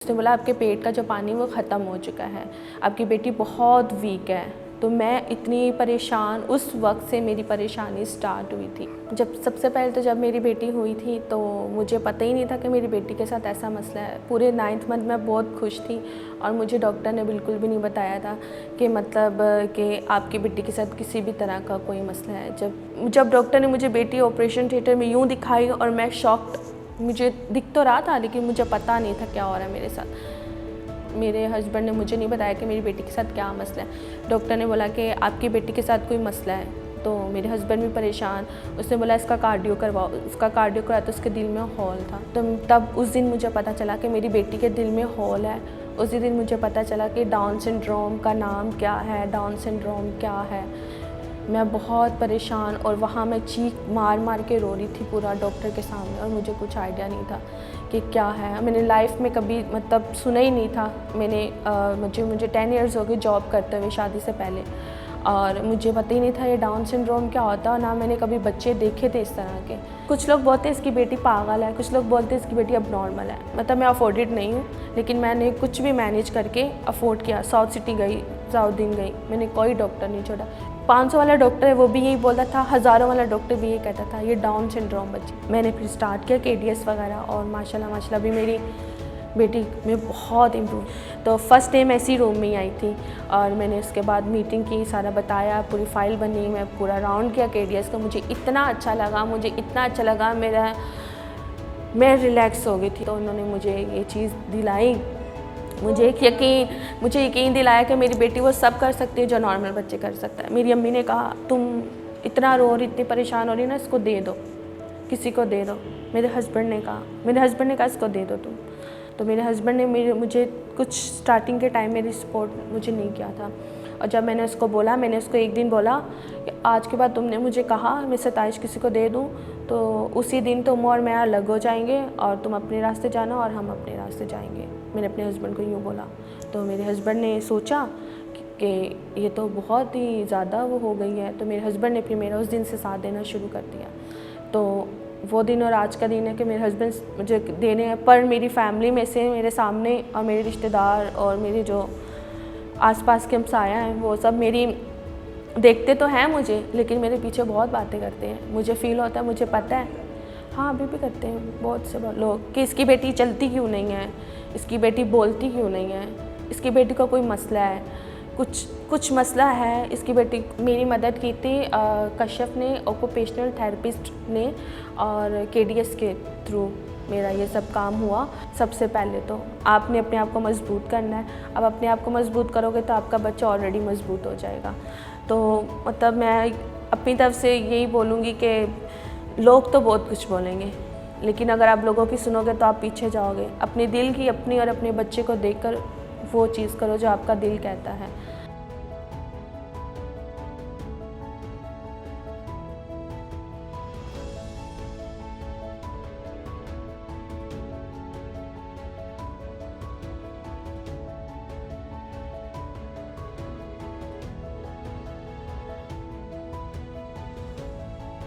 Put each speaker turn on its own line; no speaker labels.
उसने बोला आपके पेट का जो पानी वो ख़त्म हो चुका है, आपकी बेटी बहुत वीक है। तो मैं इतनी परेशान, उस वक्त से मेरी परेशानी स्टार्ट हुई थी। सबसे पहले तो जब मेरी बेटी हुई थी तो मुझे पता ही नहीं था कि मेरी बेटी के साथ ऐसा मसला है। पूरे 9th मंथ में बहुत खुश थी और मुझे डॉक्टर ने बिल्कुल भी नहीं बताया था कि मतलब कि आपकी बेटी के साथ किसी भी तरह का कोई मसला है। जब डॉक्टर ने मुझे बेटी ऑपरेशन थिएटर में यूँ दिखाई और मैं शॉक्ड, मुझे दिख तो रहा था लेकिन मुझे पता नहीं था क्या हो रहा है मेरे साथ। मेरे हस्बैंड ने मुझे नहीं बताया कि मेरी बेटी के साथ क्या मसला है। डॉक्टर ने बोला कि आपकी बेटी के साथ कोई मसला है, तो मेरे हस्बैंड भी परेशान। उसने बोला इसका कार्डियो करवाओ। उसका कार्डियो करा तो उसके दिल में हॉल था। तो तब उस दिन मुझे पता चला कि मेरी बेटी के दिल में हॉल है। उसी दिन मुझे पता चला कि डाउन सिंड्रोम का नाम क्या है, डाउन सिंड्रोम क्या है। मैं बहुत परेशान और वहाँ मैं चीख मार मार के रो रही थी पूरा डॉक्टर के सामने, और मुझे कुछ आइडिया नहीं था कि क्या है। मैंने लाइफ में कभी मतलब सुना ही नहीं था। मुझे 10 इयर्स हो गए जॉब करते हुए शादी से पहले, और मुझे पता ही नहीं था ये डाउन सिंड्रोम क्या होता है, ना मैंने कभी बच्चे देखे थे इस तरह के। कुछ लोग बोलते हैं इसकी बेटी पागल है, कुछ लोग बोलते हैं इसकी बेटी अब नॉर्मल है। मतलब मैं अफोर्डेड नहीं हूँ, लेकिन मैंने कुछ भी मैनेज करके अफोर्ड किया। साउथ सिटी गई, साउथ गई, मैंने कोई डॉक्टर नहीं छोड़ा। 500 वाला डॉक्टर है वो भी यही बोलता था, हज़ारों वाला डॉक्टर भी यही कहता था ये डाउन सिंड्रोम बच्ची। मैंने फिर स्टार्ट किया KDS वगैरह, और माशाल्लाह भी मेरी बेटी में बहुत इम्प्रूव। तो फर्स्ट डे मैं इसी रूम में ही आई थी, और मैंने उसके बाद मीटिंग की, सारा बताया, पूरी फाइल बनी, मैं पूरा राउंड किया KDS का। मुझे इतना अच्छा लगा, मैं रिलैक्स हो गई थी। तो उन्होंने मुझे ये चीज़ दिलाई, मुझे यकीन दिलाया कि मेरी बेटी वो सब कर सकती है जो नॉर्मल बच्चे कर सकता है। मेरी अम्मी ने कहा तुम इतना रो रही, इतनी परेशान हो रही ना, इसको दे दो, किसी को दे दो। मेरे हस्बैंड ने कहा इसको दे दो तुम। तो मेरे हस्बैंड ने मुझे कुछ स्टार्टिंग के टाइम मेरी सपोर्ट मुझे नहीं किया था। और जब मैंने उसको एक दिन बोला कि आज के बाद तुमने मुझे कहा मैं 27 किसी को दे दूँ, तो उसी दिन तुम और मैं अलग हो जाएंगे, और तुम अपने रास्ते जाना और हम अपने रास्ते जाएंगे। मैंने अपने हस्बैंड को यूँ बोला। तो मेरे हस्बैंड ने सोचा कि ये तो बहुत ही ज़्यादा वो हो गई है। तो मेरे हस्बैंड ने फिर मेरा उस दिन से साथ देना शुरू कर दिया। तो वो दिन और आज का दिन है कि मेरे हस्बैंड मुझे देने हैं, पर मेरी फैमिली में से मेरे सामने और मेरे रिश्तेदार और मेरे जो आसपास के हमसाया हैं वो सब मेरी देखते तो हैं मुझे, लेकिन मेरे पीछे बहुत बातें करते हैं। मुझे फ़ील होता है, मुझे पता है, हाँ अभी भी करते हैं बहुत से लोग कि इसकी बेटी चलती क्यों नहीं है, इसकी बेटी बोलती क्यों नहीं है, इसकी बेटी का कोई मसला है, कुछ मसला है इसकी बेटी। मेरी मदद की थी कश्यप ने, ऑक्यूपेशनल थेरेपिस्ट ने, और KDS के थ्रू मेरा ये सब काम हुआ। सबसे पहले तो आपने अपने आप को मजबूत करना है। अब अपने आप को मजबूत करोगे तो आपका बच्चा ऑलरेडी मजबूत हो जाएगा। तो मतलब मैं अपनी तरफ से यही बोलूँगी कि लोग तो बहुत कुछ बोलेंगे, लेकिन अगर आप लोगों की सुनोगे तो आप पीछे जाओगे। अपने दिल की, अपनी और अपने बच्चे को देखकर वो चीज़ करो जो आपका दिल कहता है।